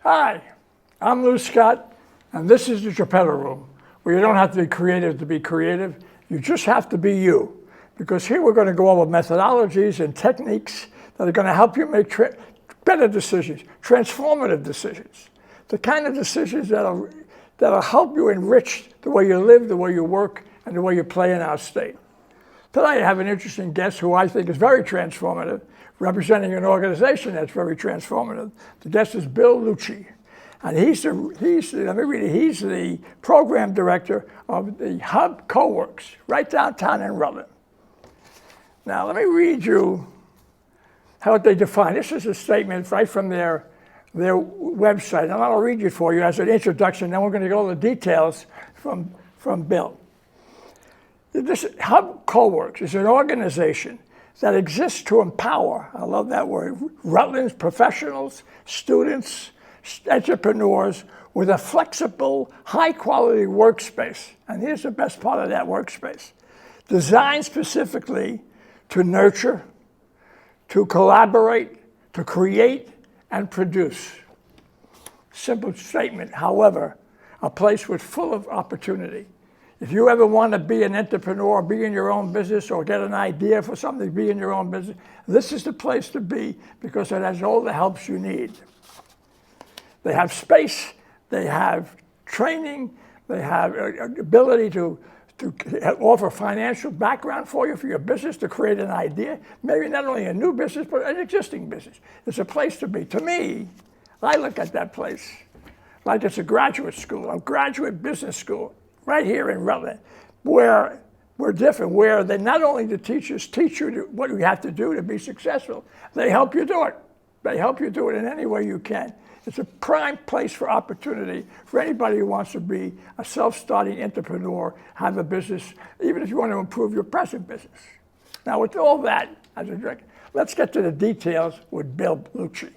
Hi, I'm Lou Scott, and this is the Geppetto Room, where you don't have to be creative to be creative. You just have to be you. Because here we're going to go over methodologies and techniques that are going to help you make better decisions, transformative decisions, the kind of decisions that'll help you enrich the way you live, the way you work, and the way you play in our state. Today I have an interesting guest who I think is very transformative, representing an organization that's very transformative. The guest is Bill Lucci, and he's the program director of the Hub Co-works right downtown in Rutland. Now let me read you how they define. This is a statement right from their website, and I'll read it for you as an introduction. Then we're going to go over the details from Bill. This Hub Co-works is an organization that exists to empower, I love that word, Rutland's professionals, students, entrepreneurs with a flexible, high-quality workspace. And here's the best part of that workspace. Designed specifically to nurture, to collaborate, to create, and produce. Simple statement, however, a place full of opportunity. If you ever want to be an entrepreneur, be in your own business, or get an idea for something to be in your own business, this is the place to be because it has all the helps you need. They have space, they have training, they have ability to offer financial background for you for your business, to create an idea, maybe not only a new business, but an existing business. It's a place to be. To me, I look at that place like it's a graduate school, a graduate business school, right here in Rutland, where we're different, where they not only the teachers teach you what you have to do to be successful, they help you do it. They help you do it in any way you can. It's a prime place for opportunity for anybody who wants to be a self-starting entrepreneur, have a business, even if you want to improve your present business. Now, with all that as a director, let's get to the details with Bill Lucci.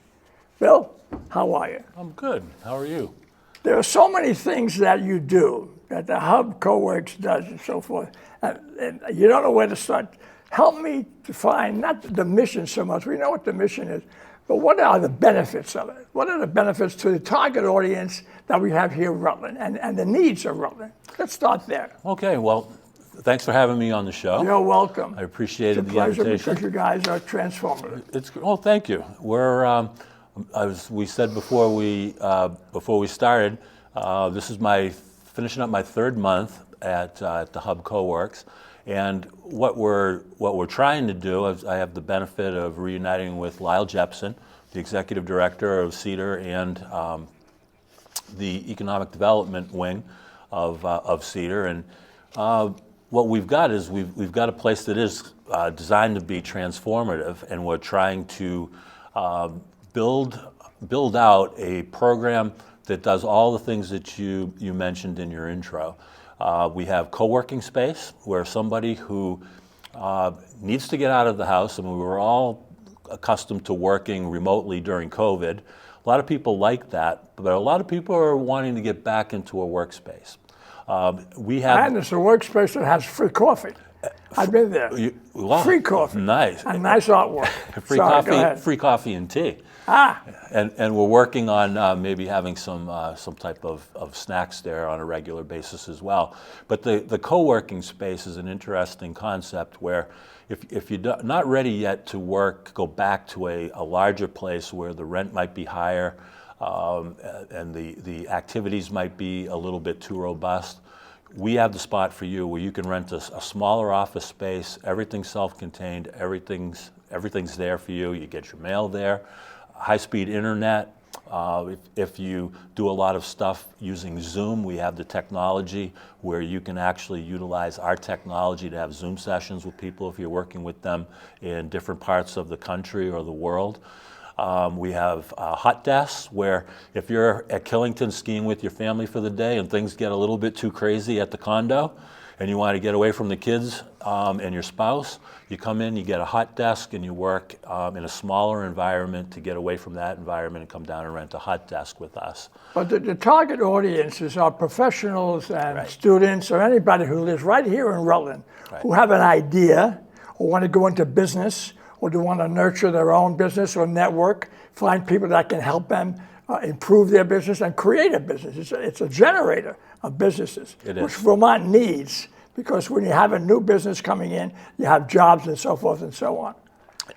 Bill, how are you? I'm good. How are you? There are so many things that you do, that the Hub Co-works does and so forth, and you don't know where to start. Help me to find, not the mission so much, we know what the mission is, but what are the benefits of it? What are the benefits to the target audience that we have here in Rutland and the needs of Rutland? Let's start there. Okay, well, thanks for having me on the show. You're welcome. I appreciated the invitation. It's a pleasure because you guys are transformative. Well, thank you. We're, as we said before we started, this is finishing up my third month at the Hub Co-works. And what we're trying to do is I have the benefit of reuniting with Lyle Jepson, the executive director of Cedar and the economic development wing of Cedar. And what we've got is we've got a place that is designed to be transformative, and we're trying to build out a program that does all the things that you mentioned in your intro. We have co-working space where somebody who needs to get out of the house, and we were all accustomed to working remotely during COVID. A lot of people like that, but a lot of people are wanting to get back into a workspace. And it's a workspace that has free coffee. I've been there. Free coffee. Nice. And nice artwork. Free coffee and tea. And we're working on maybe having some type of snacks there on a regular basis as well. But the co-working space is an interesting concept where if you're not ready yet to go back to a larger place where the rent might be higher and the activities might be a little bit too robust, we have the spot for you where you can rent a smaller office space. Everything's self-contained. Everything's there for you. You get your mail there. High-speed internet. If you do a lot of stuff using Zoom, we have the technology where you can actually utilize our technology to have Zoom sessions with people if you're working with them in different parts of the country or the world. We have hot desks where if you're at Killington skiing with your family for the day and things get a little bit too crazy at the condo and you want to get away from the kids and your spouse, you come in, you get a hot desk, and you work in a smaller environment to get away from that environment and come down and rent a hot desk with us. But the target audiences are professionals and students or anybody who lives right here in Rutland who have an idea or want to go into business or do want to nurture their own business or network, find people that can help them improve their business and create a business. It's a generator of businesses, which Vermont needs, because when you have a new business coming in, you have jobs and so forth and so on.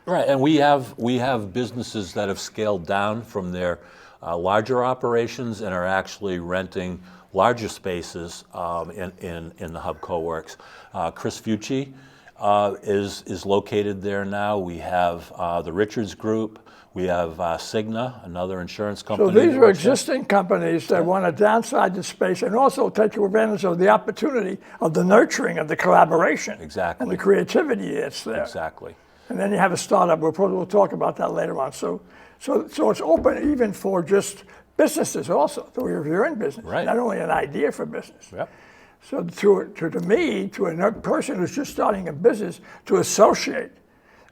Right, and we have businesses that have scaled down from their larger operations and are actually renting larger spaces in the Hub Co-works. Chris Fucci is located there now. We have the Richards Group. We have Cigna, another insurance company. So these are existing companies that want to downsize the space and also take advantage of the opportunity of the nurturing of the collaboration. Exactly. And the creativity that's there. Exactly. And then you have a startup. We'll talk about that later on. So it's open even for just businesses also. So if you're in business, not only an idea for business. Yep. So to me, to a person who's just starting a business, to associate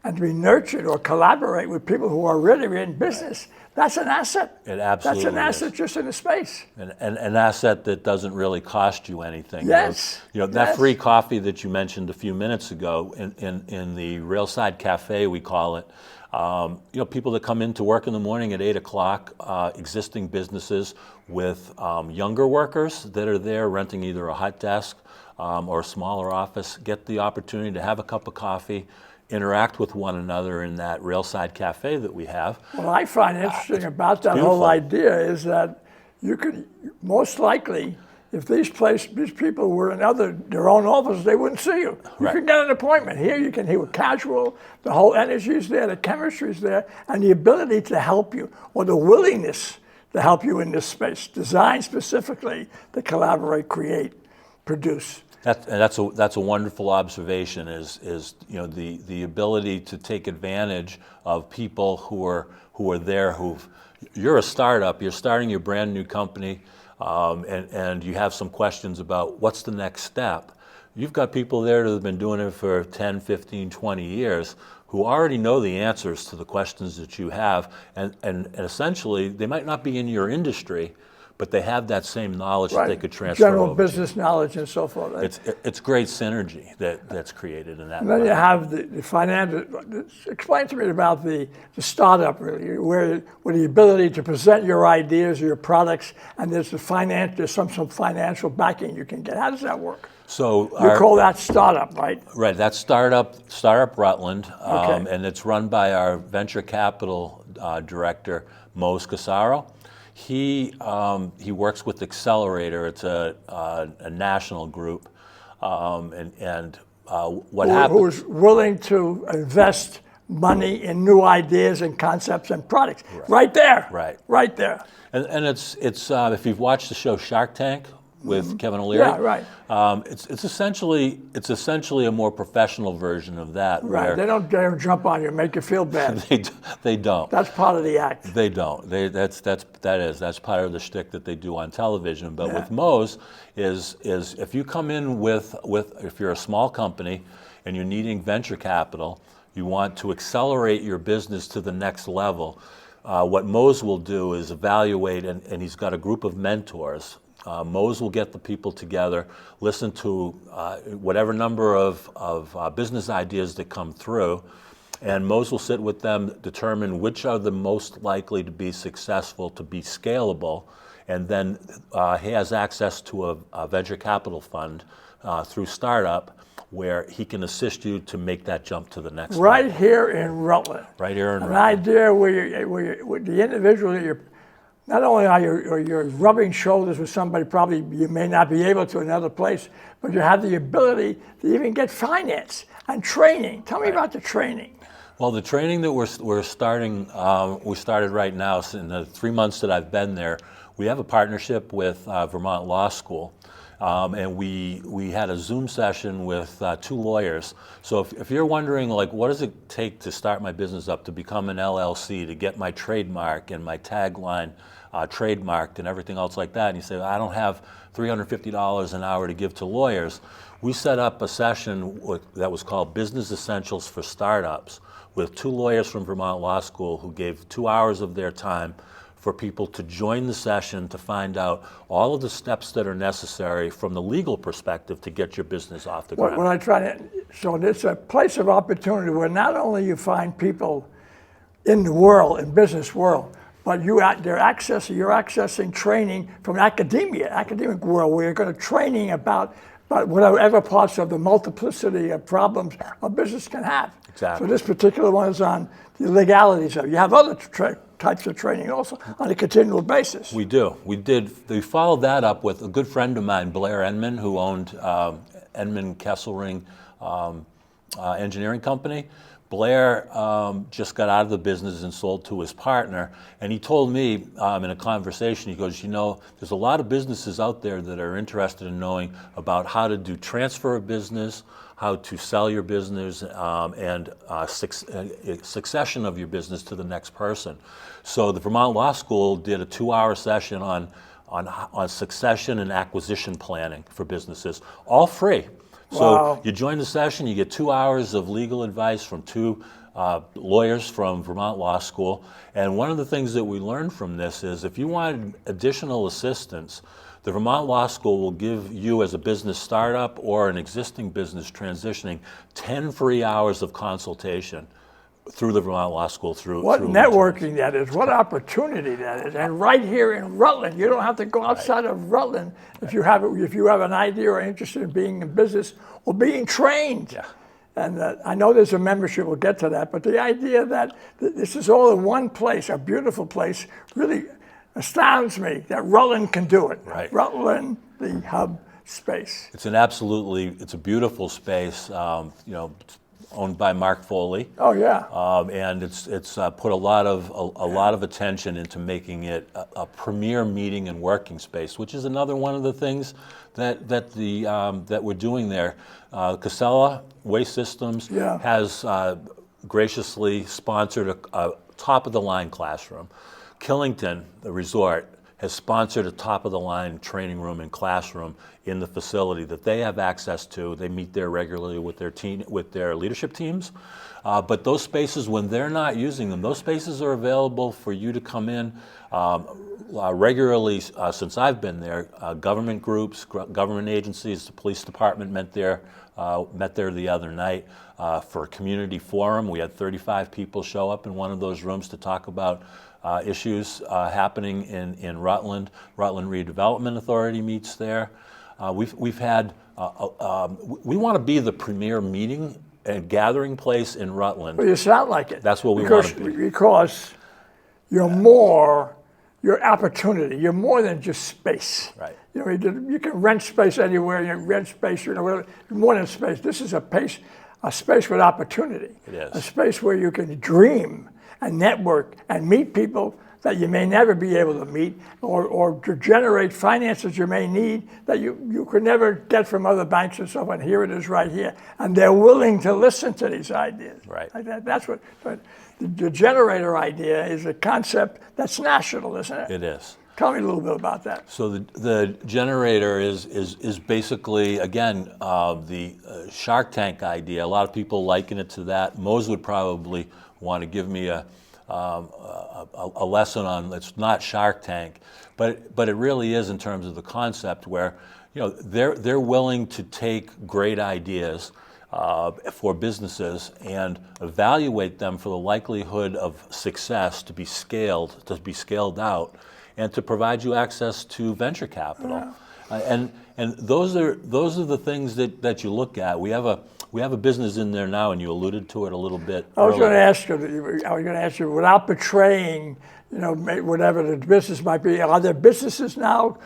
and to be nurtured or collaborate with people who are already in business, that's an asset. It absolutely That's an asset is. just in the space. An asset that doesn't really cost you anything. Yes. That free coffee that you mentioned a few minutes ago in the Railside Cafe, we call it. People that come in to work in the morning at 8 o'clock, existing businesses with younger workers that are there renting either a hot desk or a smaller office, get the opportunity to have a cup of coffee, interact with one another in that Railside Cafe that we have. What I find interesting about that whole idea is that you could most likely, if these people were in their own offices, they wouldn't see you. You can get an appointment. Here you can hear casual, the whole energy is there, the chemistry is there, and the ability to help you, or the willingness to help you in this space, designed specifically to collaborate, create, produce. That's a wonderful observation. Is the ability to take advantage of people who are there. You're a startup. You're starting your brand new company, and you have some questions about what's the next step. You've got people there that have been doing it for 10, 15, 20 years who already know the answers to the questions that you have, and essentially they might not be in your industry, but they have that same knowledge that they could transfer general over business knowledge and so forth. It's great synergy that's created in that. And then you have the financial. Explain to me about the startup, really, where the ability to present your ideas or your products, and there's some financial backing you can get. How does that work? So you call that startup, right? Right. That's Startup Rutland, and it's run by our venture capital director, Mose Casaro. He works with Accelerator. It's a national group, and what happens? Who's willing to invest money in new ideas and concepts and products? Right there. Right there. And it's if you've watched the show Shark Tank with Kevin O'Leary, it's essentially a more professional version of that. Right. Where they don't jump on you and make you feel bad. They don't. That's part of the act. They don't. That's part of the shtick that they do on television. But with Mose is if you come in with if you're a small company and you're needing venture capital, you want to accelerate your business to the next level. What Mose will do is evaluate, and he's got a group of mentors. Mose will get the people together, listen to whatever number of business ideas that come through, and Mose will sit with them, determine which are the most likely to be successful, to be scalable, and then he has access to a venture capital fund through Startup, where he can assist you to make that jump to the next level. Right here in Rutland. Right here in Rutland. An idea where the individual that you're, not only are you're rubbing shoulders with somebody probably you may not be able to in another place, but you have the ability to even get finance and training. Tell me about the training. Well, the training that we're starting, we started right now. So in the 3 months that I've been there, we have a partnership with Vermont Law School. And we had a Zoom session with 2 lawyers. So if you're wondering, like, what does it take to start my business up, to become an LLC, to get my trademark and my tagline trademarked and everything else like that, and you say, I don't have $350 an hour to give to lawyers, we set up a session that was called Business Essentials for Startups with 2 lawyers from Vermont Law School who gave 2 hours of their time for people to join the session to find out all of the steps that are necessary from the legal perspective to get your business off the ground. When I try to, so it's a place of opportunity where not only you find people in the world, in business world, but you're accessing training from academic world, where you're going to training about whatever parts of the multiplicity of problems a business can have. Exactly. So this particular one is on the legalities of it. You have other types of training also on a continual basis. We do. We followed that up with a good friend of mine, Blair Enman, who owned Enman Kesselring Engineering Company. Blair just got out of the business and sold to his partner, and he told me in a conversation, he goes, there's a lot of businesses out there that are interested in knowing about how to do transfer of business, how to sell your business, and succession of your business to the next person. So the Vermont Law School did a 2-hour session on succession and acquisition planning for businesses, all free. So wow. You join the session, you get 2 hours of legal advice from 2 lawyers from Vermont Law School. And one of the things that we learned from this is if you wanted additional assistance, the Vermont Law School will give you, as a business startup or an existing business transitioning, 10 free hours of consultation through the Vermont Law School. What networking that is, what opportunity that is. And right here in Rutland, you don't have to go outside of Rutland if you have an idea or interested in being in business or being trained. Yeah. And I know there's a membership, we'll get to that, but the idea that this is all in one place, a beautiful place, really astounds me that Rutland can do it. Right. Rutland, the hub space. It's a beautiful space, owned by Mark Foley. Oh yeah. And it's put a lot of attention into making it a premier meeting and working space, which is another one of the things that we're doing there. Casella Waste Systems has graciously sponsored a top-of-the-line classroom. Killington, the resort, has sponsored a top-of-the-line training room and classroom in the facility that they have access to. They meet there regularly with their leadership teams. But those spaces, when they're not using them, those spaces are available for you to come in regularly. Since I've been there, government groups, government agencies, the police department met there the other night for a community forum. We had 35 people show up in one of those rooms to talk about issues happening in Rutland. Rutland Redevelopment Authority meets there. We've had, we want to be the premier meeting and gathering place in Rutland. Well, you sound like it. That's what we want to be. Because your opportunity, you're more than just space. Right. You can rent space anywhere, you rent space, whatever, more than space. This is a space with opportunity. It is. A space where you can dream and network and meet people that you may never be able to meet, or to generate finances you may need that you could never get from other banks and so on. Here it is right here. And they're willing to listen to these ideas. Right. That's what the generator idea is, a concept that's national, isn't it? It is. Tell me a little bit about that. So the generator is basically, again, the Shark Tank idea. A lot of people liken it to that. Mose would probably want to give me a lesson on, it's not Shark Tank, but it really is in terms of the concept where they're willing to take great ideas for businesses and evaluate them for the likelihood of success to be scaled out, and to provide you access to venture capital. And those are the things that you look at. We have a business in there now, and you alluded to it a little bit. I was going to ask you, without betraying, whatever the business might be, are there businesses now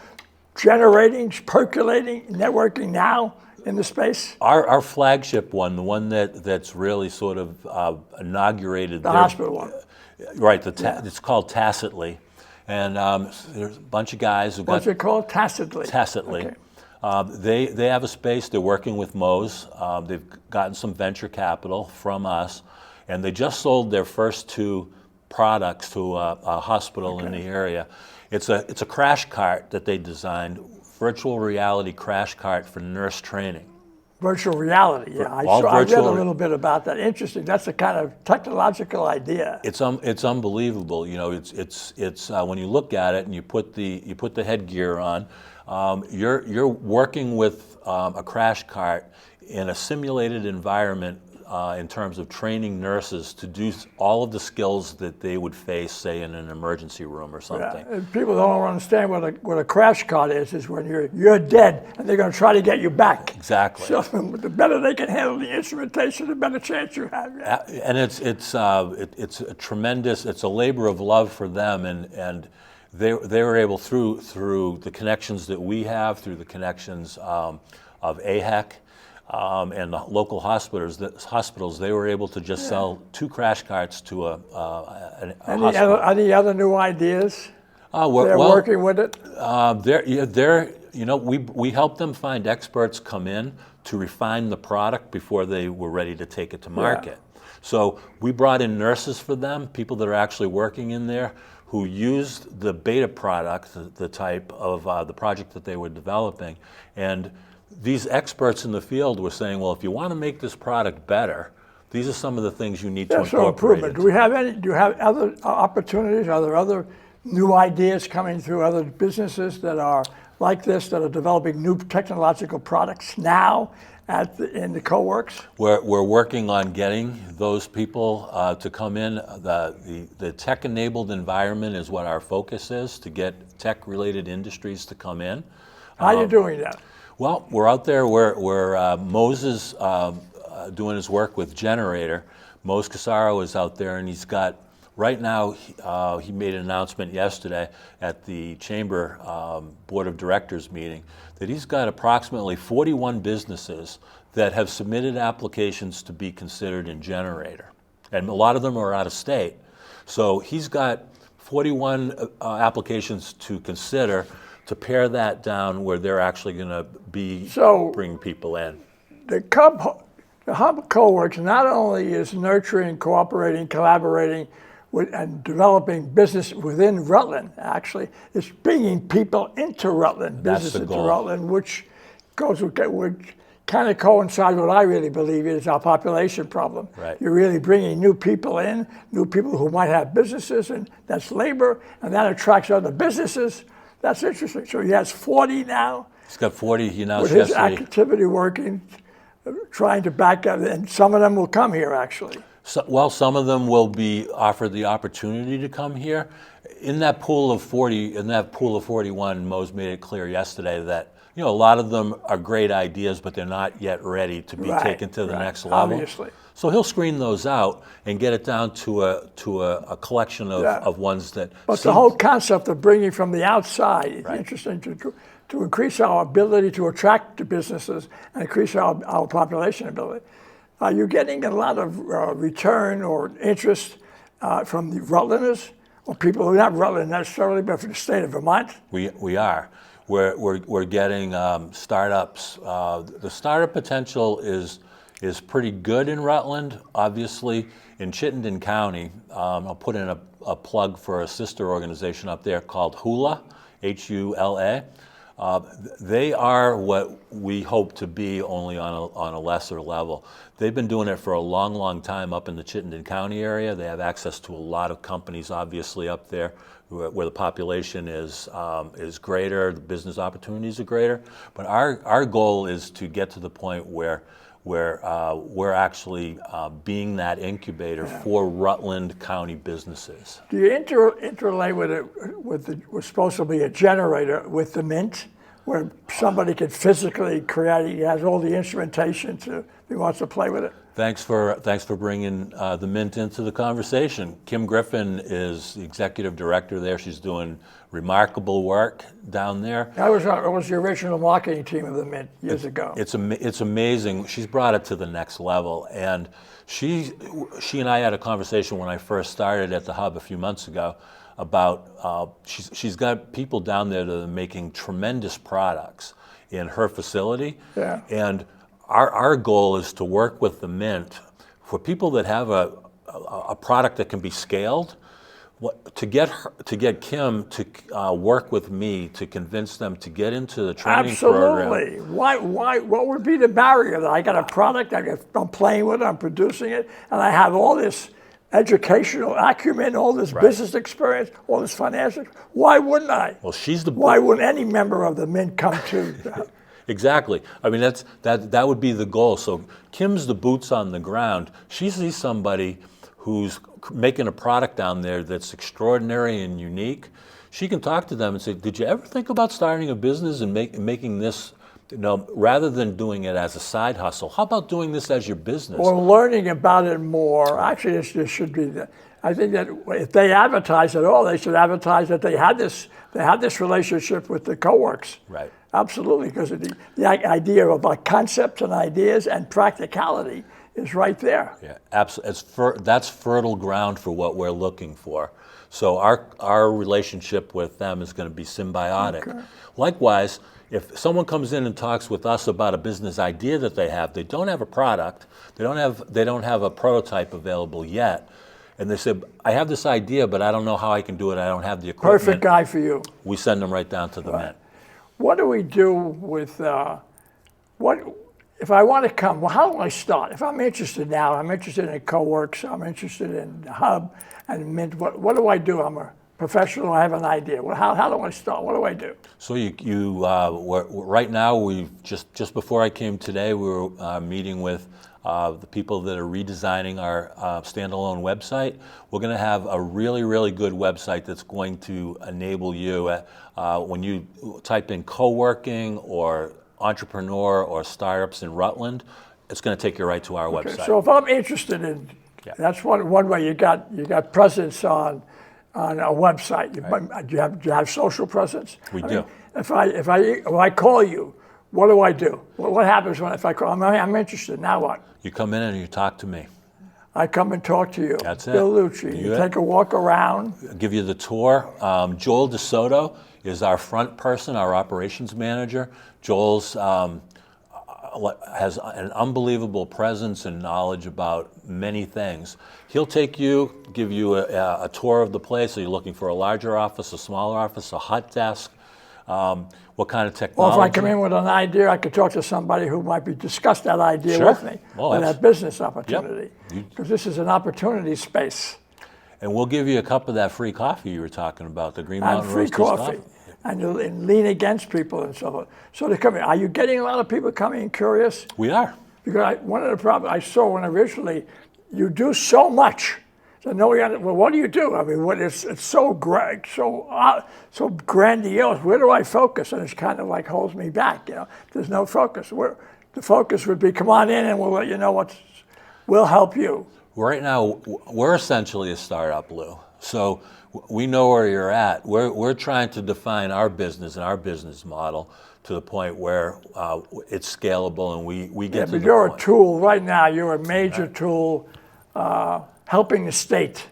generating, percolating, networking now in the space? Our flagship one, the one that's really sort of inaugurated the hospital one. Right. It's called Tacitly. And there's a bunch of guys who What's it called? Tacitly. Tacitly. Okay. They have a space. They're working with Mose. They've gotten some venture capital from us, and they just sold their first 2 products to a hospital in the area. It's a crash cart that they designed, virtual reality crash cart for nurse training. Virtual reality, yeah. I read a little bit about that. Interesting. That's a kind of technological idea. It's unbelievable. It's when you look at it and you put the headgear on, you're working with a crash cart in a simulated environment in terms of training nurses to do all of the skills that they would face, say, in an emergency room or something. Yeah. And people don't understand what a crash cart is when you're dead and they're going to try to get you back. Exactly. So the better they can handle the instrumentation, the better chance you have. Yeah. And it's a tremendous, it's a labor of love for them, and they were able through the connections that we have, through the connections of AHEC and the local hospitals, they were able to just sell 2 crash carts to a hospital. Any other new ideas? They're working with it? We helped them find experts come in to refine the product before they were ready to take it to market. Yeah. So we brought in nurses for them, people that are actually working in there, who used the beta product, the type of the project that they were developing. And these experts in the field were saying, well, if you want to make this product better, these are some of the things you need to incorporate. Do you have other opportunities? Are there other new ideas coming through other businesses that are like this, that are developing new technological products now in the co-works? We're working on getting those people to come in. The tech-enabled environment is what our focus is, to get tech-related industries to come in. How are you doing that? Well, we're out there where Moses doing his work with Generator. Mose Casaro is out there, and he's got, right now, he made an announcement yesterday at the Chamber Board of Directors meeting that he's got approximately 41 businesses that have submitted applications to be considered in Generator. And a lot of them are out of state. So he's got 41 applications to consider, to pare that down where they're actually going to be bringing people in. The Hub Co-works not only is nurturing, cooperating, collaborating and developing business within Rutland, actually, it's bringing people into Rutland, business into Rutland, which kind of coincides with what I really believe is our population problem. Right. You're really bringing new people in, new people who might have businesses, and that's labor, and that attracts other businesses. That's interesting. So he has 40 now. He's got 40. He now with his activity working, trying to back up, and some of them will come here actually. Well, some of them will be offered the opportunity to come here. In that pool of 41, Mose made it clear yesterday that a lot of them are great ideas, but they're not yet ready to be taken to the next level. Obviously. So he'll screen those out and get it down to a collection of ones that. But the whole concept of bringing from the outside is interesting to increase our ability to attract the businesses and increase our population ability. Are you getting a lot of return or interest from the Rutlanders, or people who are not Rutland necessarily, but from the state of Vermont? We are. We're getting startups. The startup potential is pretty good in Rutland. Obviously, in Chittenden County, I'll put in a plug for a sister organization up there called HULA, H-U-L-A. They are what we hope to be, only on a lesser level. They've been doing it for a long, long time up in the Chittenden County area. They have access to a lot of companies, obviously, up there where the population is greater, the business opportunities are greater. But our goal is to get to the point where we're actually being that incubator for Rutland County businesses. Do you interlay with it what's supposed to be a generator with the Mint, where somebody could physically create it? He has all the instrumentation if he wants to play with it. Thanks for bringing the Mint into the conversation. Kim Griffin is the executive director there. She's doing remarkable work down there. I was the original marketing team of the Mint years ago. It's amazing. She's brought it to the next level, and she and I had a conversation when I first started at the Hub a few months ago about she's got people down there that are making tremendous products in her facility, and our goal is to work with the Mint for people that have a product that can be scaled. To get Kim to work with me to convince them to get into the training program. Absolutely. Why? What would be the barrier? That I got a product, I'm playing with it, I'm producing it, and I have all this educational acumen, all this business experience, all this financial. Why wouldn't I? Well, Why wouldn't any member of the Mint come to? Exactly. I mean, that would be the goal. So Kim's the boots on the ground. She sees somebody who's making a product down there that's extraordinary and unique. She can talk to them and say, did you ever think about starting a business and making this, rather than doing it as a side hustle, how about doing this as your business? Or learning about it more. Actually, this should be I think that if they advertise at all, they should advertise that they had this relationship with the coworks. Right. Absolutely, because the idea of like concepts and ideas and practicality is right there. Yeah, absolutely. That's fertile ground for what we're looking for. So our relationship with them is going to be symbiotic. Okay. Likewise, if someone comes in and talks with us about a business idea that they don't have a product, they don't have a prototype available yet, and they say, I have this idea, but I don't know how I can do it. I don't have the equipment. Perfect guy for you. We send them right down to the men. What do we do with if I want to come? Well, how do I start? If I'm interested now, I'm interested in CoWorks, I'm interested in Hub and Mint. What do I do? I'm a professional. I have an idea. Well, how do I start? What do I do? So right now, we just before I came today, we were meeting with the people that are redesigning our standalone website. We're going to have a really, really good website that's going to enable you when you type in co-working or entrepreneur or startups in Rutland, it's going to take you right to our website. So if I'm interested in, that's one way you got presence on a website. Do you have social presence? We do. If I call you, what do I do? What happens if I call? I'm interested. Now what? You come in and you talk to me. I come and talk to you. That's it. Bill Lucci. You take a walk around. I'll give you the tour. Joel DeSoto is our front person, our operations manager. Joel's has an unbelievable presence and knowledge about many things. He'll take you, give you a tour of the place. Are you looking for a larger office, a smaller office, a hot desk? What kind of technology? Or if I come in with an idea, I could talk to somebody who might discuss that idea Sure. with me, Well, or that business opportunity. Yep. Because this is an opportunity space. And we'll give you a cup of that free coffee you were talking about, the Green And Mountain free Roasters coffee. And you lean against people and so forth. So they come in. Are you getting a lot of people coming curious? We are. Because one of the problems I saw when originally, you do so much. So well, what do you do? I mean, it's so great, so grandiose. Where do I focus? And it's kind of like holds me back. There's no focus. The focus would be, come on in, and we'll let you know we'll help you. Right now, we're essentially a startup, Lou. So we know where you're at. We're trying to define our business and our business model to the point where it's scalable, and we get to the But you're point. a tool right now. You're a major tool. Helping the state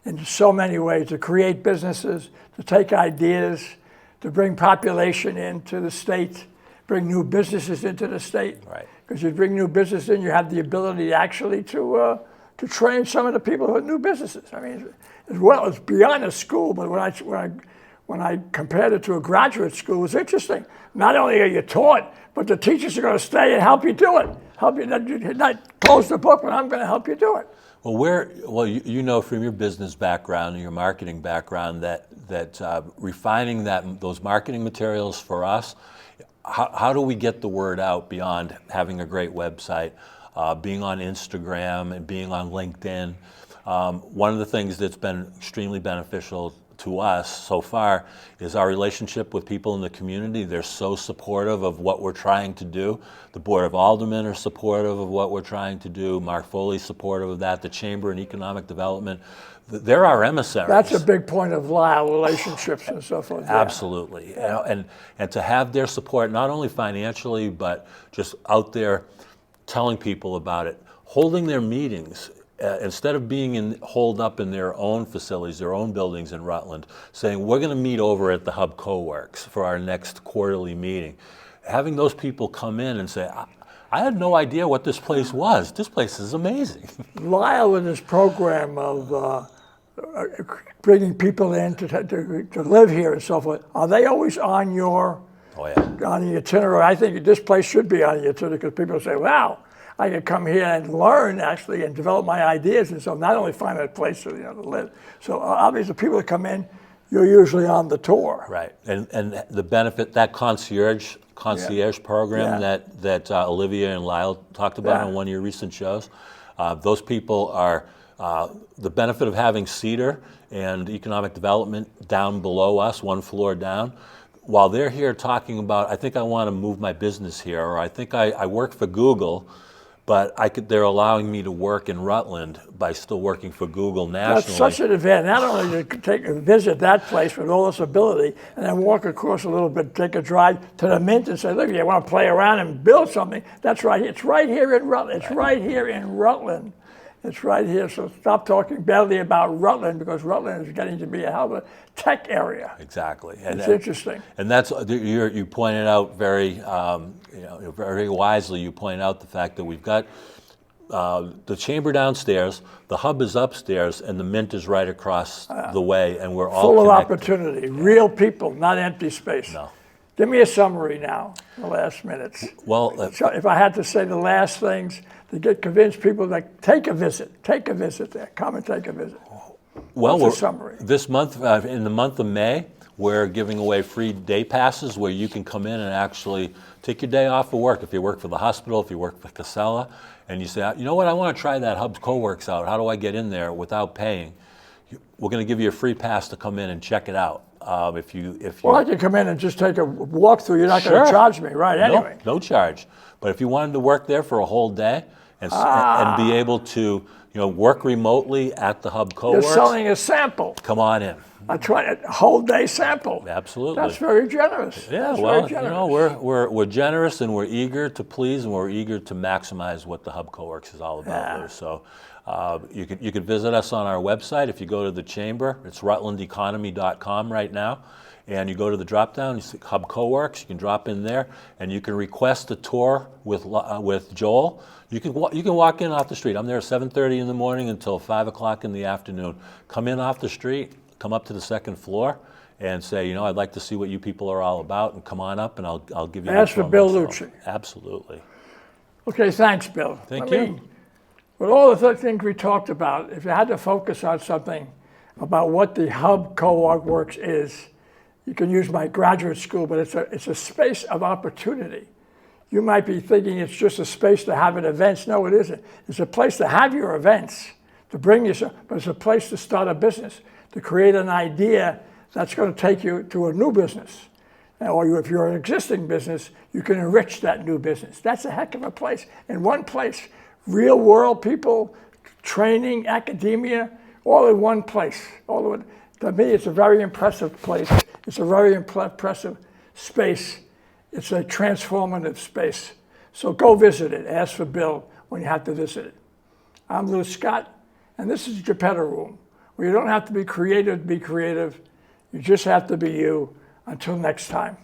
in so many ways to create businesses, to take ideas, to bring population into the state, bring new businesses into the state. Right. Because you bring new business in, you have the ability actually to train some of the people who have new businesses. I mean, as well as beyond a school, but when I compared it to a graduate school, it's interesting. Not only are you taught, but the teachers are going to stay and help you do it. Help you not close the book, but I'm going to help you do it. Well, you know from your business background and your marketing background that refining those marketing materials for us, how do we get the word out beyond having a great website, being on Instagram and being on LinkedIn? One of the things that's been extremely beneficial to us so far is our relationship with people in the community. They're so supportive of what we're trying to do. The Board of Aldermen are supportive of what we're trying to do. Mark Foley's supportive of that. The Chamber and Economic Development. They're our emissaries. That's a big point of Lyle, relationships and so forth. Absolutely. And to have their support, not only financially, but just out there telling people about it, holding their meetings. Instead of being holed up in their own facilities, their own buildings in Rutland, saying, we're going to meet over at the Hub CoWorks for our next quarterly meeting. Having those people come in and say, I had no idea what this place was. This place is amazing. Lyle in his program of bringing people in to live here and so forth, are they always on your on the itinerary? I think this place should be on the itinerary because people say, wow, I can come here and learn actually and develop my ideas, and so not only find a place to live. So obviously, people that come in, you're usually on the tour. Right, and the benefit, that concierge program that Olivia and Lyle talked about on one of your recent shows, those people are the benefit of having Cedar and economic development down below us, one floor down. While they're here talking about, I think I want to move my business here, or I think I work for Google, but they're allowing me to work in Rutland by still working for Google nationally. That's such an event. Not only to visit that place with all this ability, and then walk across a little bit, take a drive to the Mint and say, look, you want to play around and build something, that's right. It's right here in Rutland. It's right here in Rutland. It's right here. So stop talking badly about Rutland, because Rutland is getting to be a hell of a tech area. Exactly. It's interesting. And that's, you pointed out very, very wisely, you pointed out the fact that we've got the chamber downstairs, the hub is upstairs, and the Mint is right across the way, and we're all full of connected. opportunity. Real people, not empty space. No. Give me a summary now, the last minutes. Well, So if I had to say the last things to convince people to take a visit there, come and take a visit. well, What's the summary? This month, in the month of May, we're giving away free day passes where you can come in and actually take your day off of work. If you work for the hospital, if you work for Casella, and you say, you know what, I want to try that Hub's Coworks out. How do I get in there without paying? We're going to give you a free pass to come in and check it out. If you Well, I can come in and just take a walkthrough. You're not going to charge me, right? Anyway. No charge. But if you wanted to work there for a whole day and be able to, work remotely at the Hub Coworks, You're selling a sample. come on in. I try a whole day sample. Absolutely. That's very generous. Yeah, That's well, very generous. we're generous, and we're eager to please, and we're eager to maximize what the Hub Coworks is all about. Lou. So you can visit us on our website. If you go to the chamber, it's rutlandeconomy.com right now, and you go to the drop down, you see Hub Coworks. You can drop in there, and you can request a tour with Joel. You can walk in off the street. I'm there at 7:30 in the morning until 5 o'clock in the afternoon. Come in off the street. Come up to the second floor and say, I'd like to see what you people are all about, and come on up, and I'll give you. Ask for Bill Lucci. Absolutely. Okay, thanks, Bill. Thank you. With all the things we talked about, if you had to focus on something about what the Hub Coworks is, you can use my graduate school, but it's a space of opportunity. You might be thinking it's just a space to have events. No, it isn't. It's a place to have your events, to bring you some, but it's a place to start a business, to create an idea that's going to take you to a new business. Or if you're an existing business, you can enrich that new business. That's a heck of a place. In one place, real world people, training, academia, all in one place. To me, it's a very impressive place. It's a very impressive space. It's a transformative space. So go visit it. Ask for Bill when you have to visit it. I'm Lou Scott, and this is Geppetto Room, where you don't have to be creative to be creative. You just have to be you. Until next time.